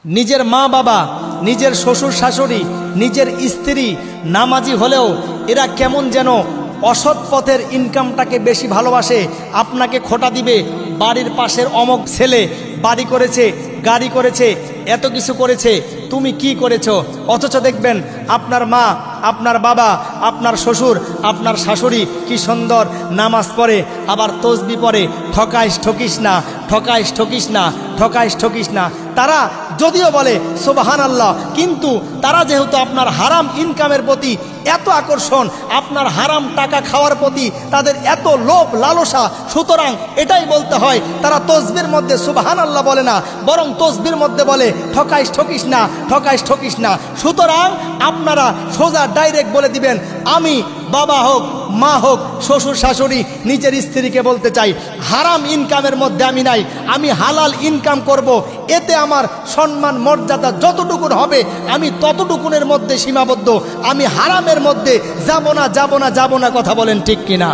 নিজের মা বাবা, নিজের শ্বশুর শাশুড়ি, নিজের স্ত্রী নামাজি হলেও এরা কেমন যেন অসৎ পথের ইনকামটাকে বেশি ভালোবাসে। আপনাকে খোটা দিবে, বাড়ির পাশের অমক ছেলে বাড়ি করেছে, গাড়ি করেছে, এত কিছু করেছে, তুমি কি করেছো? অথচ দেখবেন আপনার মা, আপনার বাবা, আপনার শ্বশুর, আপনার শাশুড়ি কি সুন্দর নামাজ পড়ে, আবার তসবি পড়ে। ঠকাইস ঠকিস না, ঠকাইস ঠকিস না, ঠকাইস ঠকিস না। তারা যদিও বলে সুবহানাল্লাহ, কিন্তু তারা যেহেতু আপনার হারাম ইনকামের প্রতি এত আকর্ষণ, আপনার হারাম টাকা খাওয়ার প্রতি তাদের এত লোভ লালসা, সুতরাং এটাই বলতে হয় তারা তসবির মধ্যে সুবহানাল্লাহ বলে না, বরং তসবির মধ্যে বলে ঠকাইস ঠকিস না, ঠকাইস ঠকিস না। সুতরাং আপনারা সোজা ডাইরেক্ট বলে দিবেন, আমি বাবা হোক, মা হোক, শ্বশুর শাশুড়ি, নিজের স্ত্রীকে বলতে চাই, হারাম ইনকামের মধ্যে আমি নাই, আমি হালাল ইনকাম করব। এতে আমার সম্মান মর্যাদা যতটুকুন হবে আমি ততটুকুনের মধ্যে সীমাবদ্ধ। আমি হারামের মধ্যে যাব না, যাব না, যাব না। কথা বলেন ঠিক কিনা?